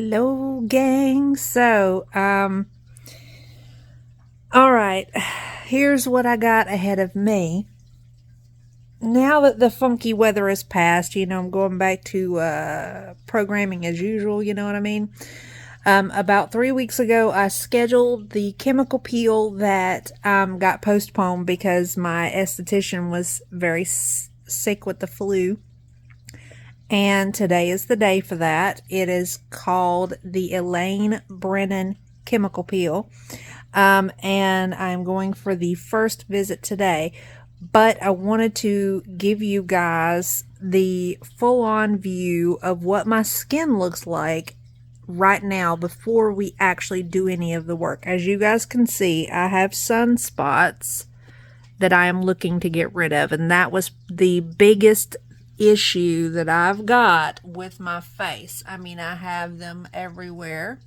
Hello, gang. All right. Here's what I got ahead of me. Now that the funky weather is past, I'm going back to programming as usual, you know what I mean? About 3 weeks ago, I scheduled the chemical peel that got postponed because my esthetician was very sick with the flu. And today is the day for that. It is called the Elaine Brennan Chemical Peel. And I'm going for the first visit today. But I wanted to give you guys the full-on view of what my skin looks like right now before we actually do any of the work. As you guys can see, I have sunspots that I am looking to get rid of. And that was the biggest issue that I've got with my face. I mean, I have them everywhere.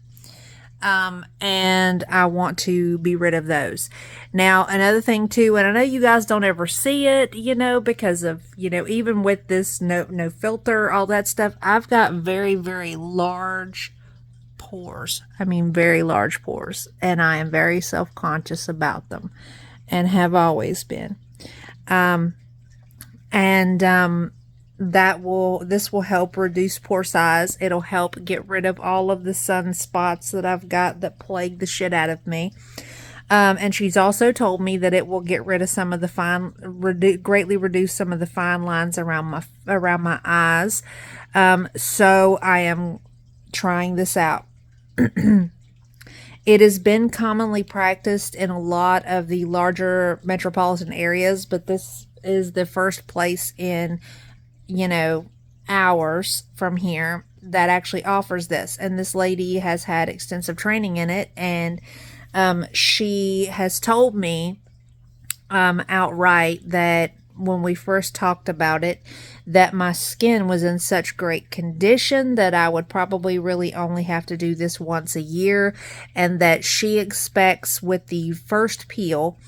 And I want to be rid of those. Now, another thing too, and I know you guys don't ever see it, because of, even with this no filter, all that stuff, I've got very, very large pores. I mean, very large pores, and I am very self-conscious about them and have always been. This will help reduce pore size. It'll help get rid of all of the sunspots that I've got that plague the shit out of me. And she's also told me that it will get rid of some of the greatly reduce some of the fine lines around my eyes. So I am trying this out. It has been commonly practiced in a lot of the larger metropolitan areas, but this is the first place in hours from here that actually offers this. And this lady has had extensive training in it, and she has told me outright that when we first talked about it, that my skin was in such great condition that I would probably really only have to do this once a year, and that she expects with the first peel,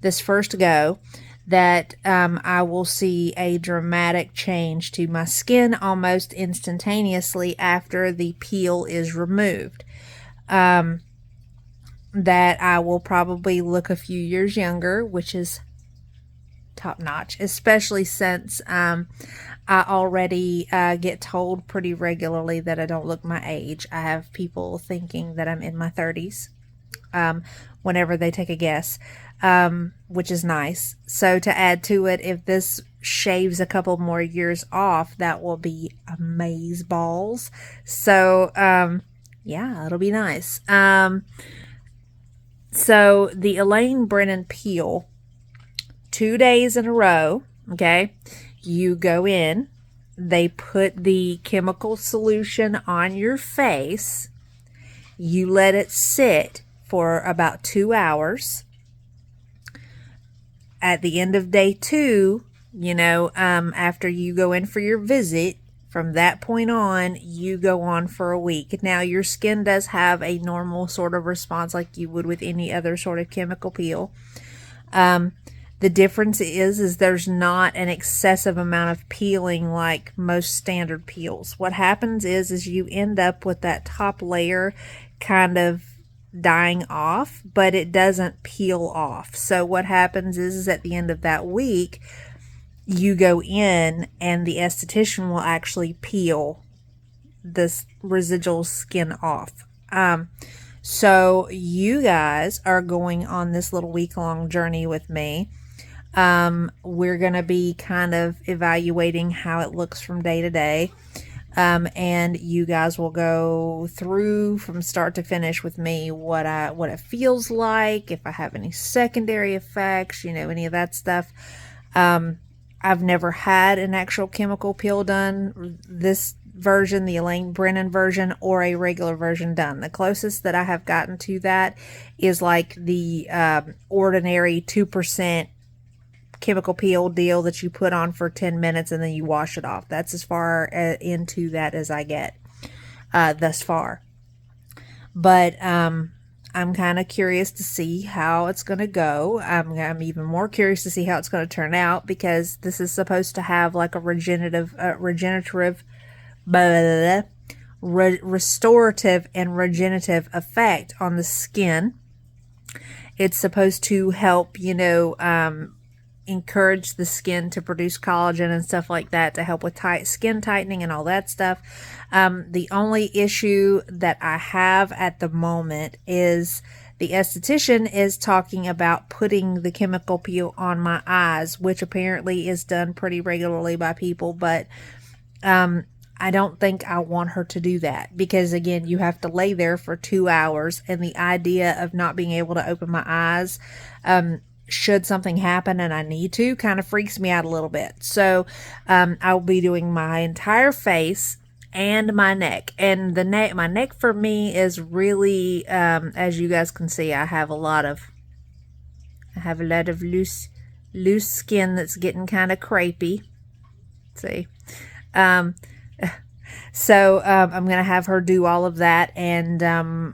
this first go, that I will see a dramatic change to my skin almost instantaneously after the peel is removed. That I will probably look a few years younger, which is top notch, especially since I already get told pretty regularly that I don't look my age. I have people thinking that I'm in my 30s whenever they take a guess. Which is nice. So to add to it, if this shaves a couple more years off, that will be amaze balls. So, yeah, it'll be nice. So the Elaine Brennan peel, 2 days in a row, okay, you go in, they put the chemical solution on your face, you let it sit for about 2 hours. At the end of day 2, after you go in for your visit, from that point on, you go on for a week. Now, your skin does have a normal sort of response like you would with any other sort of chemical peel. The difference is there's not an excessive amount of peeling like most standard peels. What happens is you end up with that top layer kind of dying off, but it doesn't peel off. So what happens is at the end of that week, you go in and the esthetician will actually peel this residual skin off. So you guys are going on this little week-long journey with me. We're going to be kind of evaluating how it looks from day to day. And you guys will go through from start to finish with me what it feels like, if I have any secondary effects, any of that stuff. I've never had an actual chemical peel done, this version, the Elaine Brennan version, or a regular version done. The closest that I have gotten to that is like the ordinary 2% chemical peel deal that you put on for 10 minutes and then you wash it off. That's as far into that as I get thus far. But I'm kind of curious to see how it's going to go. I'm even more curious to see how it's going to turn out, because this is supposed to have like a regenerative restorative and regenerative effect on the skin. It's supposed to help, encourage the skin to produce collagen and stuff like that to help with skin tightening and all that stuff. The only issue that I have at the moment is the esthetician is talking about putting the chemical peel on my eyes, which apparently is done pretty regularly by people, but I don't think I want her to do that because, again, you have to lay there for 2 hours, and the idea of not being able to open my eyes, should something happen and I need to, kind of freaks me out a little bit. So I'll be doing my entire face and my neck. And my neck for me is really, as you guys can see, I have a lot of loose skin that's getting kind of crepey. See. So I'm going to have her do all of that, and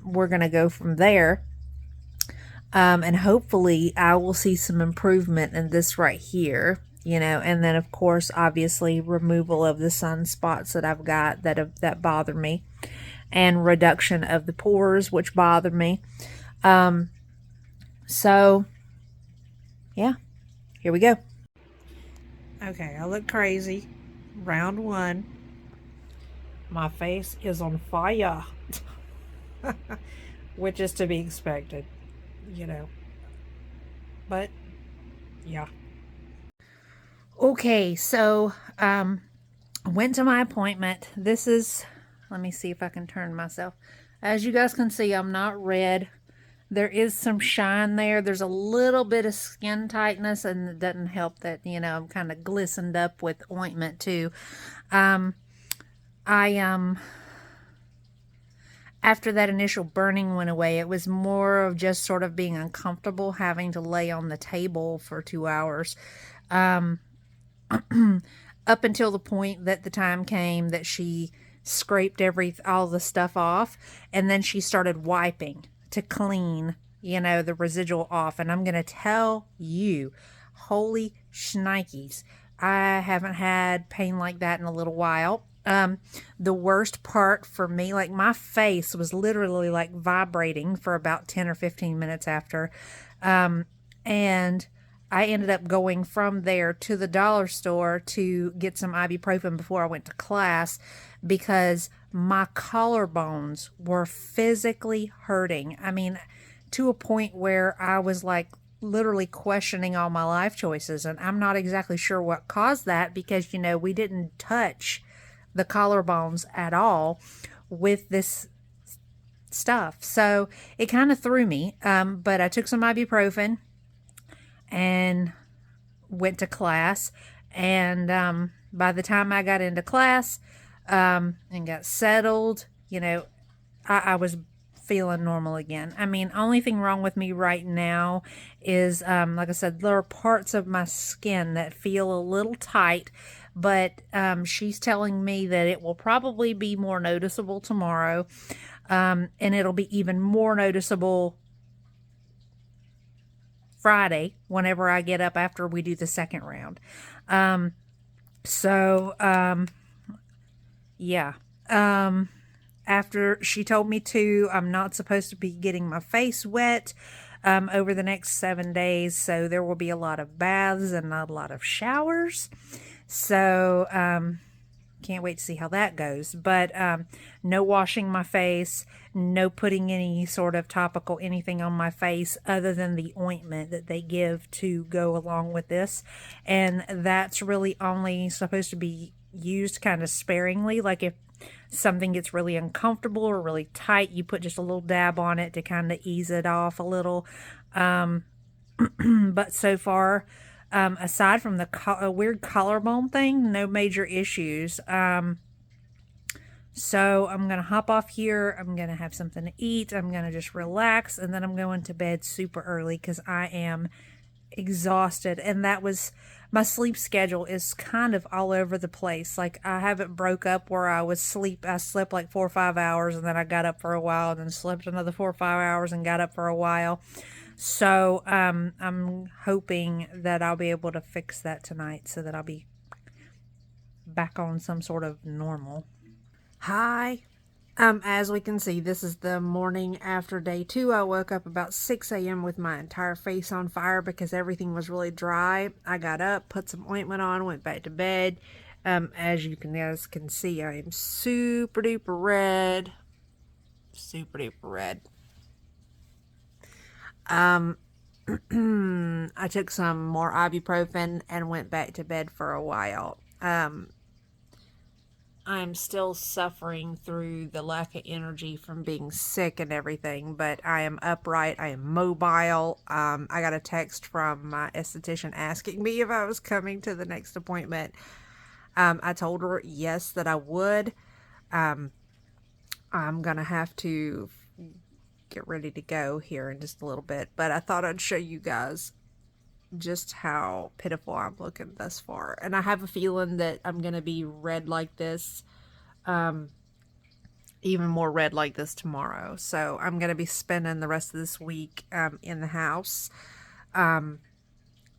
we're going to go from there. And hopefully I will see some improvement in this right here, and then of course, obviously, removal of the sunspots that I've got that bother me, and reduction of the pores, which bother me. So yeah, here we go. Okay, I look crazy. Round one. My face is on fire, which is to be expected, but yeah. Okay, so went to my appointment. Let me see if I can turn myself. As you guys can see, I'm not red. There is some shine there. There's a little bit of skin tightness, and it doesn't help that, I'm kind of glistened up with ointment too. After that initial burning went away, it was more of just sort of being uncomfortable having to lay on the table for 2 hours. Up until the point that the time came that she scraped all the stuff off, and then she started wiping to clean, the residual off. And I'm going to tell you, holy shnikes, I haven't had pain like that in a little while. The worst part for me, like my face was literally like vibrating for about 10 or 15 minutes after. And I ended up going from there to the dollar store to get some ibuprofen before I went to class because my collarbones were physically hurting. I mean, to a point where I was like literally questioning all my life choices. And I'm not exactly sure what caused that because, we didn't touch the collarbones at all with this stuff. So it kind of threw me. But I took some ibuprofen and went to class. And by the time I got into class and got settled, I was feeling normal again. I mean, only thing wrong with me right now is, like I said, there are parts of my skin that feel a little tight, but she's telling me that it will probably be more noticeable tomorrow, and it'll be even more noticeable Friday whenever I get up after we do the second round. Yeah. After she told me to, I'm not supposed to be getting my face wet over the next 7 days. So there will be a lot of baths and not a lot of showers. So can't wait to see how that goes. But no washing my face, no putting any sort of topical anything on my face other than the ointment that they give to go along with this. And that's really only supposed to be used kind of sparingly. Like if something gets really uncomfortable or really tight, you put just a little dab on it to kind of ease it off a little. But so far, aside from the weird collarbone thing, no major issues. So I'm going to hop off here. I'm going to have something to eat. I'm going to just relax. And then I'm going to bed super early because I am exhausted. And my sleep schedule is kind of all over the place. Like I haven't broke up where I slept like 4 or 5 hours and then I got up for a while and then slept another 4 or 5 hours and got up for a while. So I'm hoping that I'll be able to fix that tonight so that I'll be back on some sort of normal. Hi, As we can see, this is the morning after day 2. I woke up about 6 a.m. with my entire face on fire because everything was really dry. I got up, put some ointment on, went back to bed. As you guys can see, I am super duper red. Super duper red. I took some more ibuprofen and went back to bed for a while. I'm still suffering through the lack of energy from being sick and everything, but I am upright. I am mobile. I got a text from my esthetician asking me if I was coming to the next appointment. I told her yes, that I would. I'm gonna have to get ready to go here in just a little bit, but I thought I'd show you guys just how pitiful I'm looking thus far. And I have a feeling that I'm gonna be red like this, even more red like this tomorrow. So I'm gonna be spending the rest of this week in the house,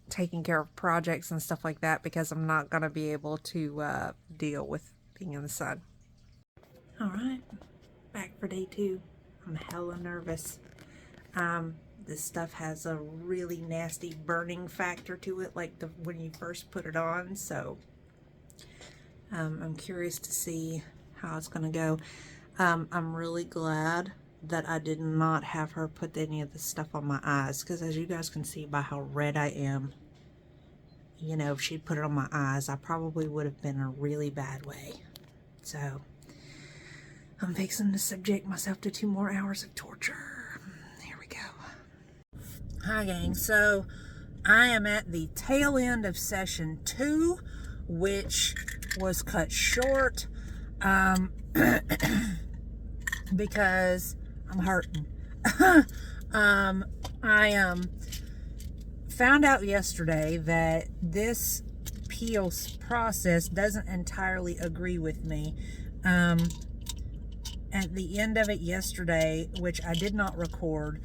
taking care of projects and stuff like that, because I'm not gonna be able to deal with being in the sun. All right, back for day 2. I'm hella nervous. This stuff has a really nasty burning factor to it, like when you first put it on. So I'm curious to see how it's gonna go. I'm really glad that I did not have her put any of this stuff on my eyes, because as you guys can see by how red I am, you know, if she'd put it on my eyes, I probably would have been in a really bad way. So I'm fixing to subject myself to 2 more hours of torture. Here we go. Hi gang, so I am at the tail end of session 2, which was cut short because I'm hurting. I found out yesterday that this peel process doesn't entirely agree with me. At the end of it yesterday, which I did not record,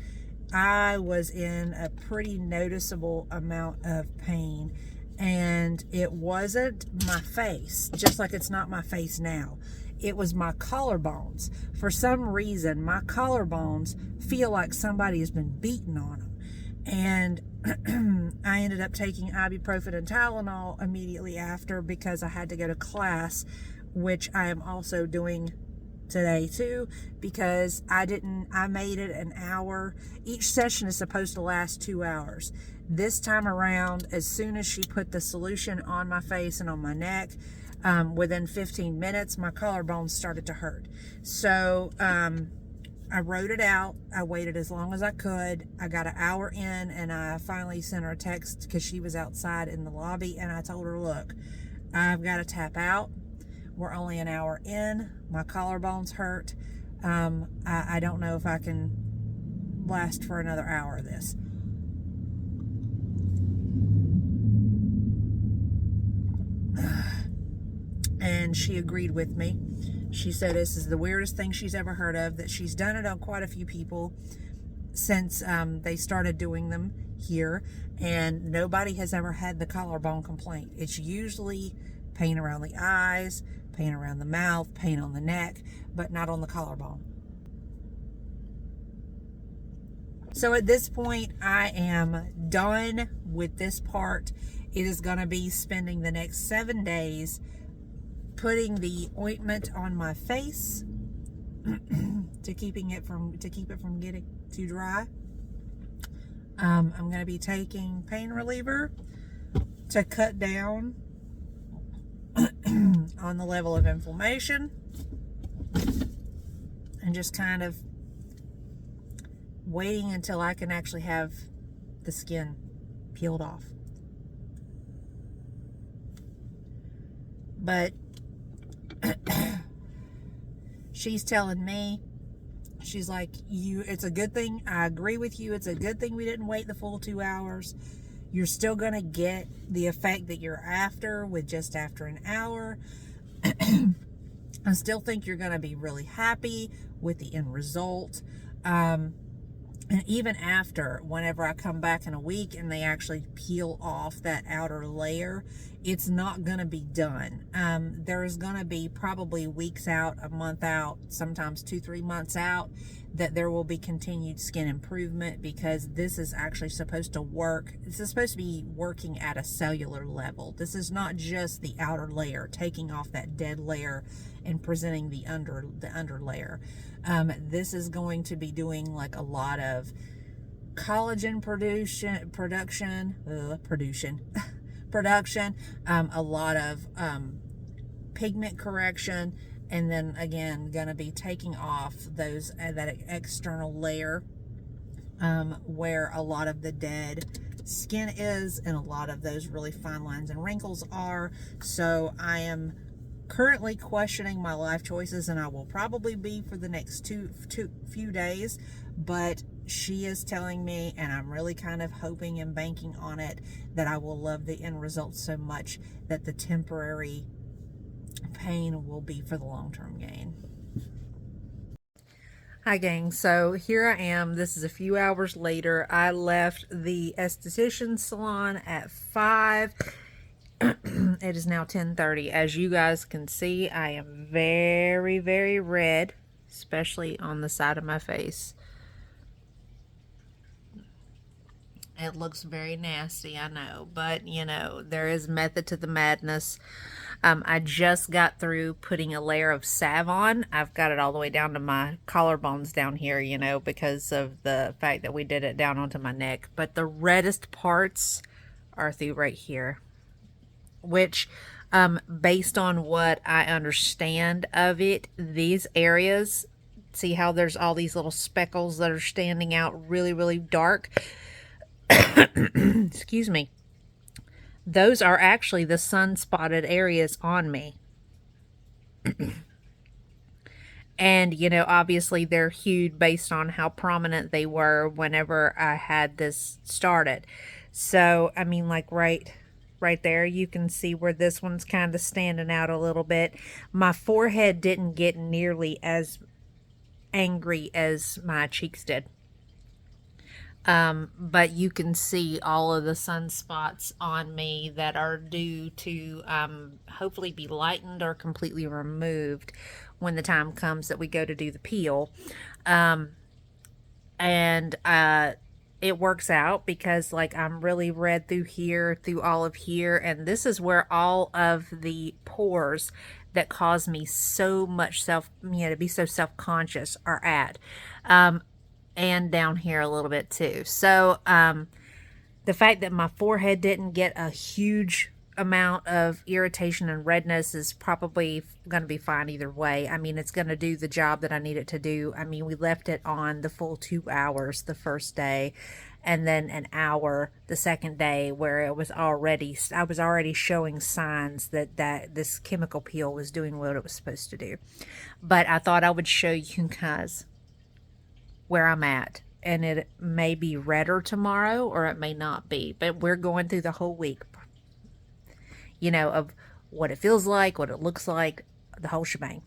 I was in a pretty noticeable amount of pain, and it wasn't my face, just like it's not my face now. It was my collarbones. For some reason, my collarbones feel like somebody has been beating on them. And I ended up taking ibuprofen and Tylenol immediately after, because I had to go to class, which I am also doing today too, because I made it an hour. Each session is supposed to last 2 hours. This time around, as soon as she put the solution on my face and on my neck, within 15 minutes, my collarbones started to hurt. So I wrote it out. I waited as long as I could. I got an hour in, and I finally sent her a text because she was outside in the lobby, and I told her, look, I've got to tap out. We're only an hour in. My collarbones hurt. I don't know if I can last for another hour of this. And she agreed with me. She said this is the weirdest thing she's ever heard of, that she's done it on quite a few people since they started doing them here, and nobody has ever had the collarbone complaint. It's usually pain around the eyes, pain around the mouth, pain on the neck, but not on the collarbone. So at this point, I am done with this part. It is going to be spending the next 7 days putting the ointment on my face to keep it from getting too dry. I'm going to be taking pain reliever to cut down on the level of inflammation, and just kind of waiting until I can actually have the skin peeled off. But she's telling me, she's like, it's a good thing. I agree with you. It's a good thing we didn't wait the full 2 hours. You're still going to get the effect that you're after with just after an hour. I still think you're going to be really happy with the end result. And even after, whenever I come back in a week and they actually peel off that outer layer, it's not going to be done. There's going to be probably weeks out, a month out, sometimes 2, 3 months out, that there will be continued skin improvement, because this is actually supposed to work. This is supposed to be working at a cellular level. This is not just the outer layer, taking off that dead layer and presenting the under layer. This is going to be doing like a lot of collagen production, a lot of pigment correction, and then again going to be taking off those that external layer, where a lot of the dead skin is and a lot of those really fine lines and wrinkles are. So I am currently questioning my life choices, and I will probably be for the next few days, but she is telling me, and I'm really kind of hoping and banking on it, that I will love the end result so much that the temporary pain will be for the long-term gain. Hi gang, so here I am. This is a few hours later. I left the esthetician salon at 5. It is now 10:30. As you guys can see, I am very, very red, especially on the side of my face. It looks very nasty, I know, but you know, there is method to the madness. I just got through putting a layer of salve on. I've got it all the way down to my collarbones down here, you know, because of the fact that we did it down onto my neck. But the reddest parts are through right here, which, based on what I understand of it, these areas, see how there's all these little speckles that are standing out really, really dark? Excuse me. Those are actually the sun-spotted areas on me. And, you know, obviously they're hued based on how prominent they were whenever I had this started. So, I mean, like right there, you can see where this one's kind of standing out a little bit. My forehead didn't get nearly as angry as my cheeks did. But you can see all of the sunspots on me that are due to hopefully be lightened or completely removed when the time comes that we go to do the peel. And it works out because, like, I'm really red through here, through all of here, and this is where all of the pores that cause me so much to be so self-conscious are at. And down here a little bit too. So the fact that my forehead didn't get a huge amount of irritation and redness is probably going to be fine either way. I mean, it's going to do the job that I need it to do. I mean, we left it on the full 2 hours the first day, and then an hour the second day, where I was already showing signs that this chemical peel was doing what it was supposed to do. But I thought I would show you guys where I'm at, and it may be redder tomorrow or it may not be, but we're going through the whole week, you know, of what it feels like, what it looks like, the whole shebang.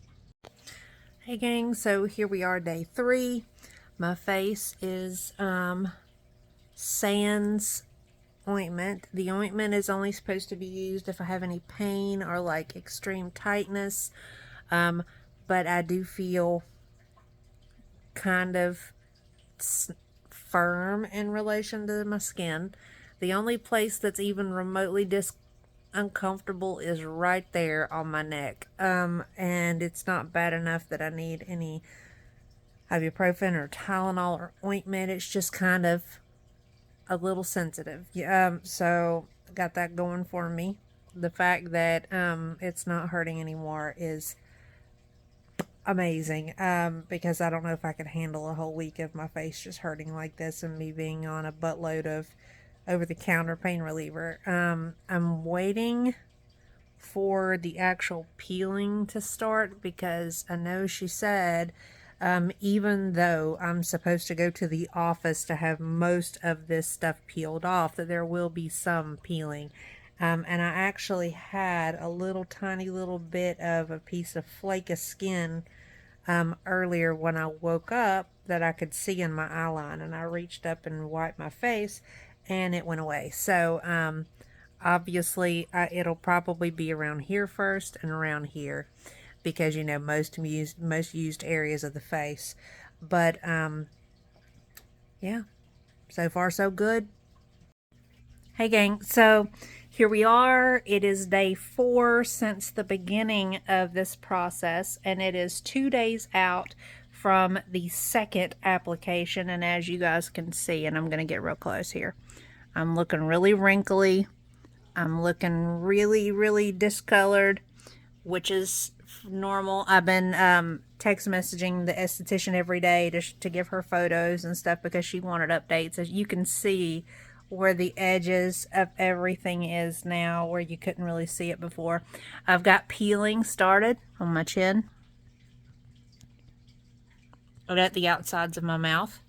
Hey gang, so here we are, day 3. My face is Sans ointment. The ointment is only supposed to be used if I have any pain or like extreme tightness, but I do feel kind of firm in relation to my skin. The only place that's even remotely uncomfortable is right there on my neck, and it's not bad enough that I need any ibuprofen or Tylenol or ointment. It's just kind of a little sensitive. So got that going for me. The fact that it's not hurting anymore is amazing, because I don't know if I could handle a whole week of my face just hurting like this and me being on a buttload of over-the-counter pain reliever. I'm waiting for the actual peeling to start, because I know she said, even though I'm supposed to go to the office to have most of this stuff peeled off, that there will be some peeling. And I actually had a little tiny little bit of a piece of flake of skin earlier when I woke up that I could see in my eye line, and I reached up and wiped my face and it went away. So obviously it'll probably be around here first and around here, because you know most used areas of the face. But yeah, so far so good. Hey gang, so here we are. It is day 4 since the beginning of this process, and it is 2 days out from the second application. And as you guys can see, and I'm going to get real close here, I'm looking really wrinkly. I'm looking really, really discolored, which is normal. I've been text messaging the esthetician every day to give her photos and stuff because she wanted updates. As you can see where the edges of everything is now, where you couldn't really see it before. I've got peeling started on my chin and at the outsides of my mouth.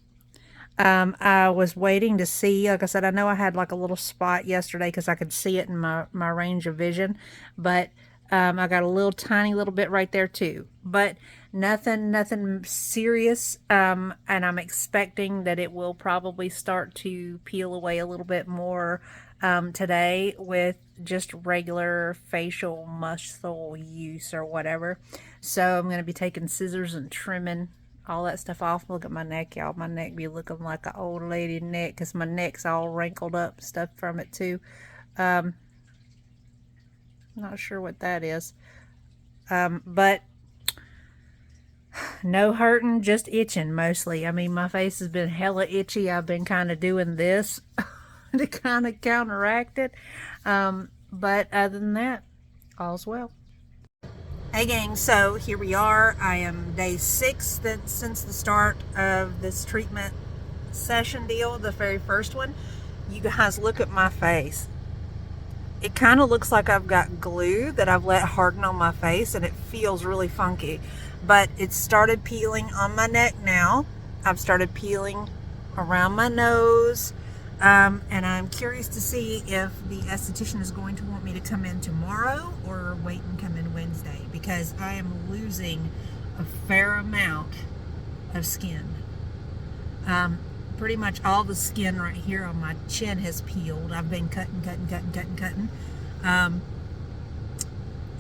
I was waiting to see, like I said, I know I had like a little spot yesterday because I could see it in my range of vision, but I got a little tiny little bit right there too, but nothing serious. And I'm expecting that it will probably start to peel away a little bit more today with just regular facial muscle use or whatever. So I'm going to be taking scissors and trimming all that stuff off. Look at my neck, y'all. My neck be looking like an old lady neck because my neck's all wrinkled up, stuff from it too. Not sure what that is. But no hurting, just itching mostly. I mean, my face has been hella itchy. I've been kind of doing this to kind of counteract it. But other than that, all's well. Hey gang, so here we are. I am day 6 since the start of this treatment session deal, the very first one. You guys look at my face. It kind of looks like I've got glue that I've let harden on my face, and it feels really funky. But it started peeling on my neck now. I've started peeling around my nose. And I'm curious to see if the esthetician is going to want me to come in tomorrow or wait and come in Wednesday, because I am losing a fair amount of skin. Pretty much all the skin right here on my chin has peeled. I've been cutting.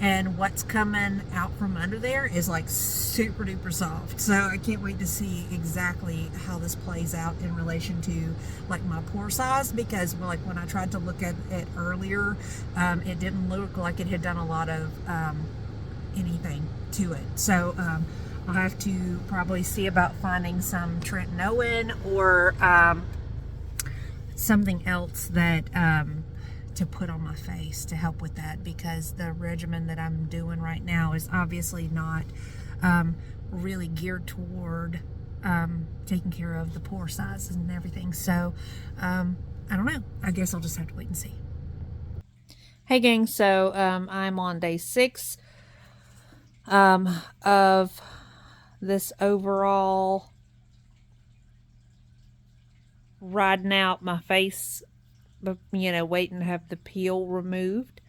And what's coming out from under there is like super duper soft. So I can't wait to see exactly how this plays out in relation to like my pore size, because like when I tried to look at it earlier, it didn't look like it had done a lot of anything to it. So I'll have to probably see about finding some tretinoin or something else that to put on my face to help with that, because the regimen that I'm doing right now is obviously not really geared toward taking care of the pore sizes and everything. So I don't know, I guess I'll just have to wait and see. Hey gang, so I'm on day 6 of this overall riding out my face, you know, waiting to have the peel removed.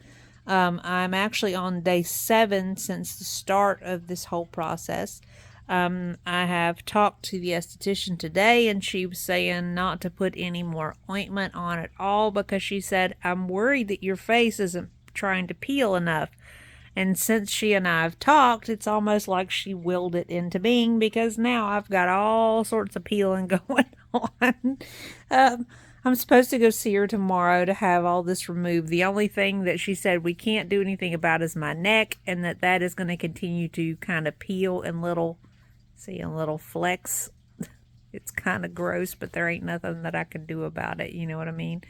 I'm actually on day 7 since the start of this whole process. I have talked to the esthetician today, and she was saying not to put any more ointment on at all, because she said, I'm worried that your face isn't trying to peel enough. And since she and I have talked, it's almost like she willed it into being, because now I've got all sorts of peeling going on. I'm supposed to go see her tomorrow to have all this removed. The only thing that she said we can't do anything about is my neck, and that is going to continue to kind of peel in little, see, in little flecks. It's kind of gross, but there ain't nothing that I can do about it. You know what I mean?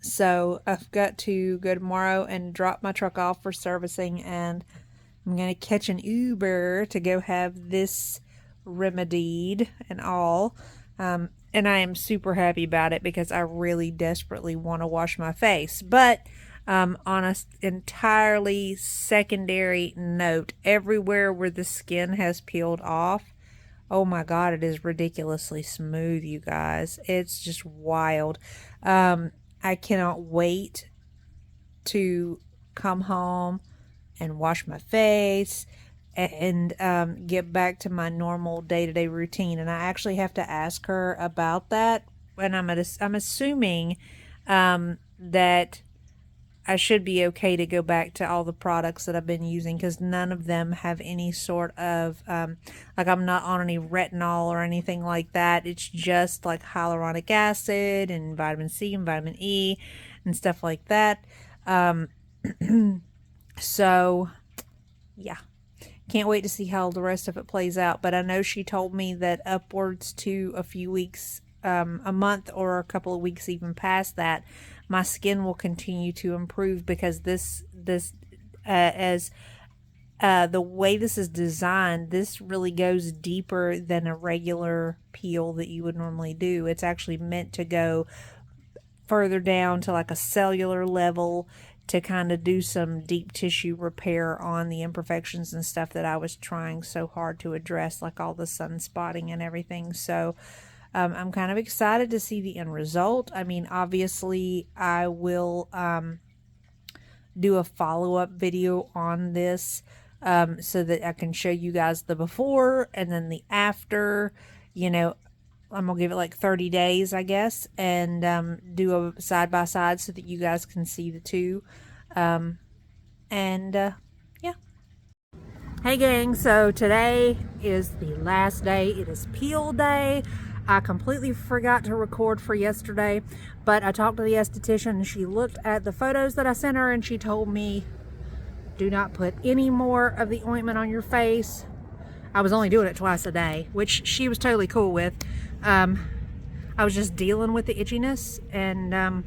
So I've got to go tomorrow and drop my truck off for servicing, and I'm going to catch an Uber to go have this remedied and all. And I am super happy about it because I really desperately want to wash my face. But on an entirely secondary note, everywhere where the skin has peeled off, oh my God, it is ridiculously smooth, you guys. It's just wild. I cannot wait to come home and wash my face and get back to my normal day-to-day routine. And I actually have to ask her about that. And I'm assuming that I should be okay to go back to all the products that I've been using, because none of them have any sort of, like, I'm not on any retinol or anything like that. It's just like hyaluronic acid and vitamin C and vitamin E and stuff like that. So, yeah. Can't wait to see how the rest of it plays out. But I know she told me that upwards to a few weeks, a month or a couple of weeks even past that, my skin will continue to improve, because as the way this is designed, this really goes deeper than a regular peel that you would normally do. It's actually meant to go further down to like a cellular level, to kind of do some deep tissue repair on the imperfections and stuff that I was trying so hard to address, like all the sunspotting and everything. So I'm kind of excited to see the end result. I mean, obviously I will do a follow-up video on this, so that I can show you guys the before and then the after. You know, I'm gonna give it like 30 days, I guess, and do a side by side so that you guys can see the two. Yeah. Hey gang, so today is the last day. It is peel day. I completely forgot to record for yesterday, but I talked to the esthetician and she looked at the photos that I sent her and she told me, do not put any more of the ointment on your face. I was only doing it twice a day, which she was totally cool with. I was just dealing with the itchiness, and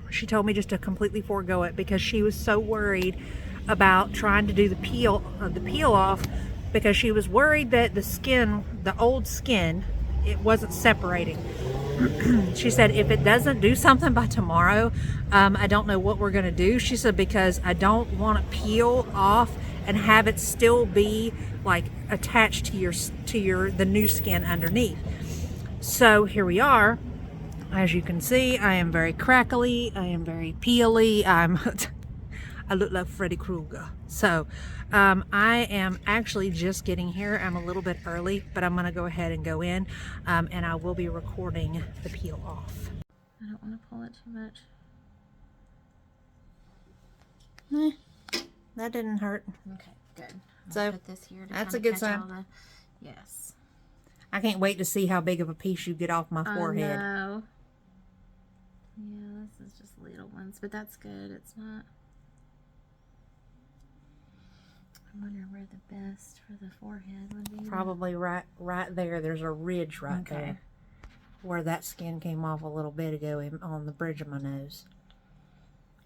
she told me just to completely forego it, because she was so worried about trying to do the peel off, because she was worried that the skin, the old skin, it wasn't separating. She said, if it doesn't do something by tomorrow, I don't know what we're going to do. She said, because I don't want to peel off and have it still be like attached to the new skin underneath. So here we are. As you can see, I am very crackly. I am very peely. I look like Freddy Krueger. So I am actually just getting here. I'm a little bit early, but I'm going to go ahead and go in, and I will be recording the peel off. I don't want to pull it too much. That didn't hurt. Okay, good. So put this here to that's a good sign. Yes. I can't wait to see how big of a piece you get off my forehead. I know. Yeah, this is just little ones, but that's good. It's not. I wonder where the best for the forehead would be. Probably right there. There's a ridge right there, where that skin came off a little bit ago on the bridge of my nose.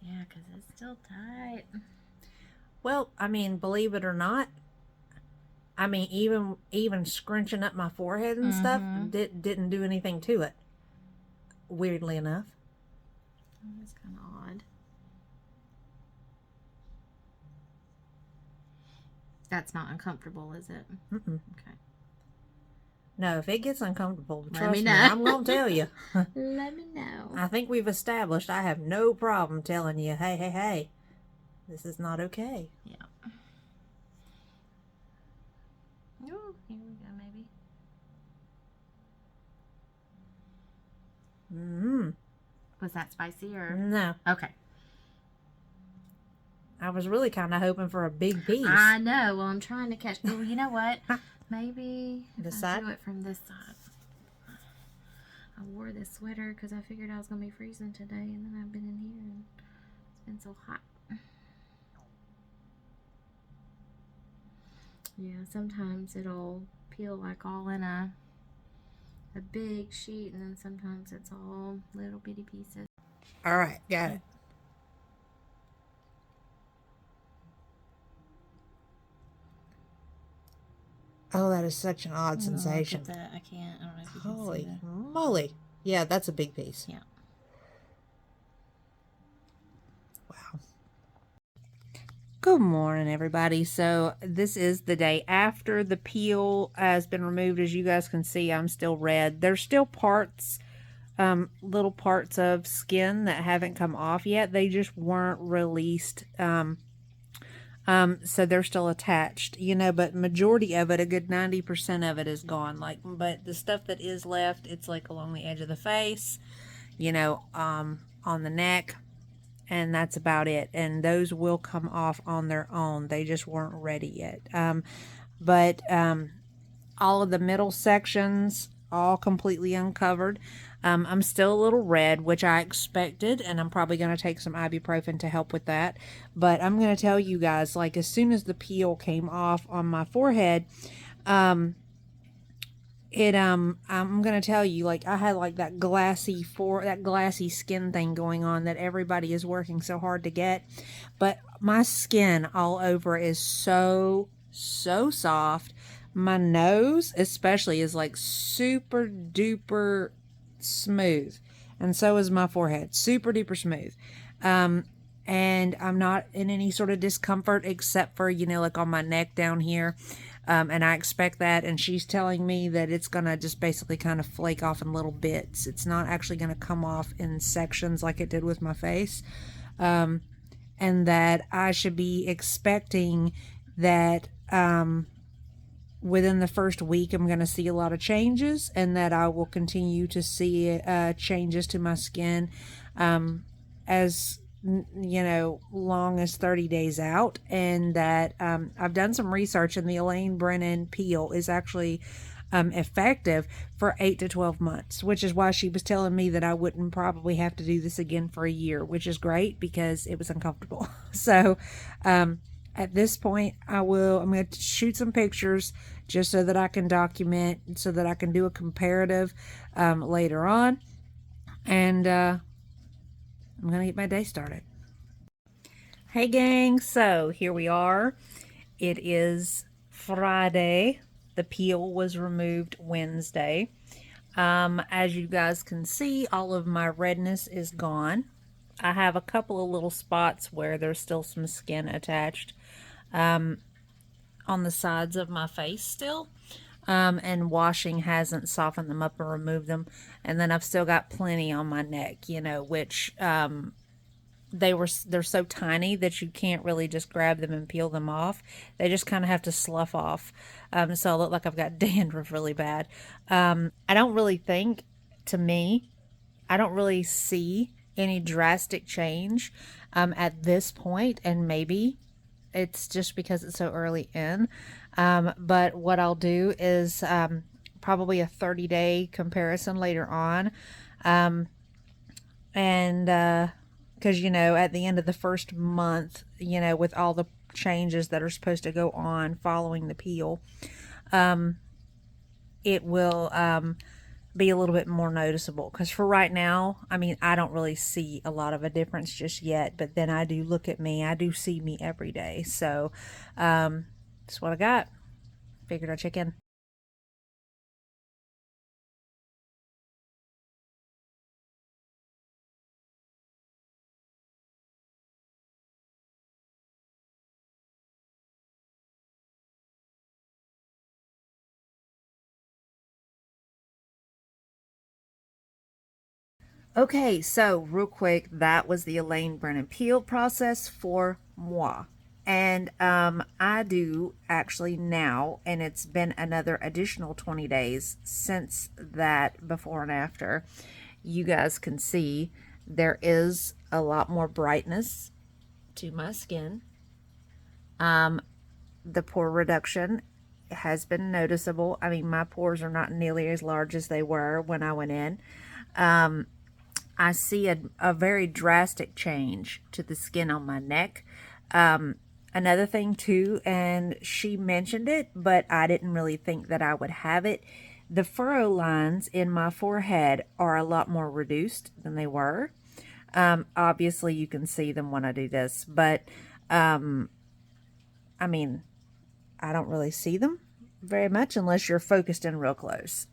Yeah, because it's still tight. Well, I mean, believe it or not, I mean, even scrunching up my forehead and stuff didn't do anything to it. Weirdly enough. That's kind of odd. That's not uncomfortable, is it? Mm-mm. Okay. No, if it gets uncomfortable, Let trust me me, know. I'm going to tell you. Let me know. I think we've established I have no problem telling you, hey, this is not okay. Yeah. Oh, here we go, maybe. Mm-hmm. Was that spicy or? No. Okay. I was really kind of hoping for a big piece. I know. Well, I'm trying to catch. Well, you know what? Maybe This if side? I do it from this side. I wore this sweater because I figured I was going to be freezing today, and then I've been in here and it's been so hot. Yeah, sometimes it'll peel like all in a big sheet, and then sometimes it's all little bitty pieces. All right, got it. Oh, that is such an odd sensation. Look at that. I can't. I don't know if you can see Holy that. moly. Yeah, that's a big piece. Yeah. Wow. Good morning, everybody. So this is the day after the peel has been removed. As you guys can see, I'm still red. There's still parts, little parts of skin that haven't come off yet. They just weren't released So they're still attached, you know, but majority of it, a good 90% of it is gone. Like, but the stuff that is left, it's like along the edge of the face, you know, on the neck, and that's about it. And those will come off on their own. They just weren't ready yet. But all of the middle sections, all completely uncovered. I'm still a little red, which I expected, and I'm probably going to take some ibuprofen to help with that. But I'm going to tell you guys, like, as soon as the peel came off on my forehead, I'm gonna tell you, like, I had like that glassy skin thing going on that everybody is working so hard to get, but my skin all over is so soft. My nose especially is like super duper smooth, and so is my forehead, super duper smooth. And I'm not in any sort of discomfort except for, you know, like on my neck down here. And I expect that. And she's telling me that it's going to just basically kind of flake off in little bits. It's not actually going to come off in sections like it did with my face. And that I should be expecting that within the first week, I'm going to see a lot of changes, and that I will continue to see changes to my skin as, you know, long as 30 days out. And that I've done some research, and the Elaine Brennan peel is actually effective for 8 to 12 months, which is why she was telling me that I wouldn't probably have to do this again for a year, which is great because it was uncomfortable. So at this point, I'm going to shoot some pictures just so that I can document, so that I can do a comparative later on. And I'm going to get my day started. Hey gang, so here we are. It is Friday. The peel was removed Wednesday. As you guys can see, all of my redness is gone. I have a couple of little spots where there's still some skin attached on the sides of my face still. And washing hasn't softened them up or removed them. And then I've still got plenty on my neck, you know, which they're so tiny that you can't really just grab them and peel them off. They just kind of have to slough off. So I look like I've got dandruff really bad. I don't really think, to me, I don't really see any drastic change at this point, and maybe it's just because it's so early in. But what I'll do is probably a 30-day comparison later on. And because, you know, at the end of the first month, you know, with all the changes that are supposed to go on following the peel, it will be a little bit more noticeable. Because for right now, I mean, I don't really see a lot of a difference just yet, but then I do look at me, I do see me every day. So that's what I got. Figured I'd check in. Okay, so real quick, that was the Elaine Brennan peel process for moi. And I do actually now, and it's been another additional 20 days since that before and after. You guys can see there is a lot more brightness to my skin. The pore reduction has been noticeable. I mean, my pores are not nearly as large as they were when I went in. I see a very drastic change to the skin on my neck. Another thing too, and she mentioned it, but I didn't really think that I would have it. The furrow lines in my forehead are a lot more reduced than they were. Obviously you can see them when I do this, but I mean, I don't really see them very much unless you're focused in real close.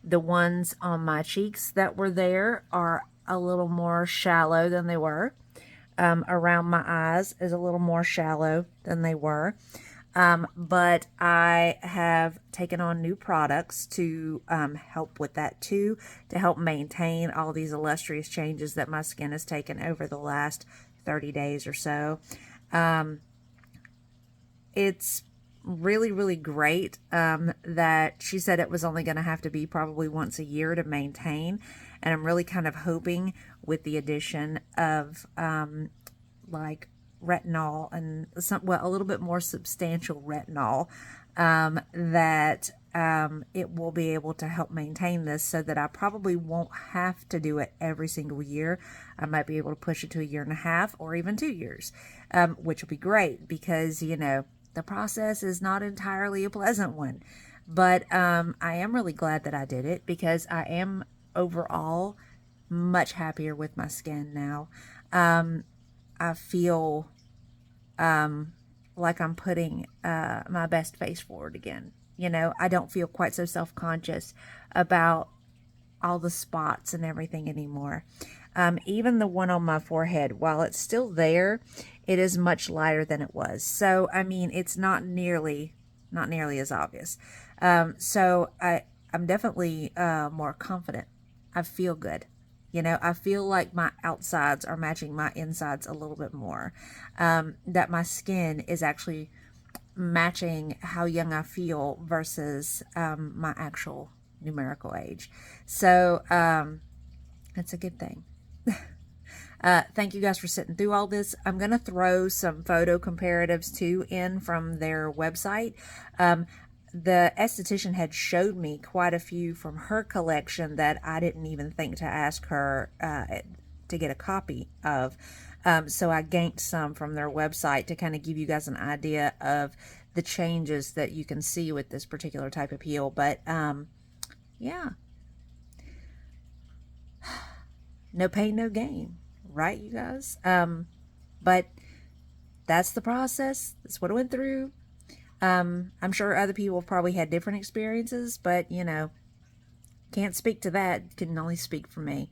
The ones on my cheeks that were there are a little more shallow than they were. Around my eyes is a little more shallow than they were. But I have taken on new products to help with that too, to help maintain all these illustrious changes that my skin has taken over the last 30 days or so. it's really, really great that she said it was only going to have to be probably once a year to maintain. And I'm really kind of hoping with the addition of like retinol and a little bit more substantial retinol, that it will be able to help maintain this so that I probably won't have to do it every single year. I might be able to push it to a year and a half or even 2 years, which will be great because, you know, the process is not entirely a pleasant one. But I am really glad that I did it because I am overall much happier with my skin now. I feel like I'm putting my best face forward again. You know, I don't feel quite so self-conscious about all the spots and everything anymore. Even the one on my forehead, while it's still there, it is much lighter than it was. So, I mean, it's not nearly as obvious. So I'm definitely more confident. I feel good. You know, I feel like my outsides are matching my insides a little bit more. That my skin is actually matching how young I feel versus my actual numerical age. So that's a good thing. Thank you guys for sitting through all this. I'm going to throw some photo comparatives too in from their website. The esthetician had showed me quite a few from her collection that I didn't even think to ask her to get a copy of. So I ganked some from their website to kind of give you guys an idea of the changes that you can see with this particular type of peel. But yeah, no pain, no gain, right, you guys? But that's the process. That's what I went through. I'm sure other people have probably had different experiences, but, you know, can't speak to that. Can only speak for me.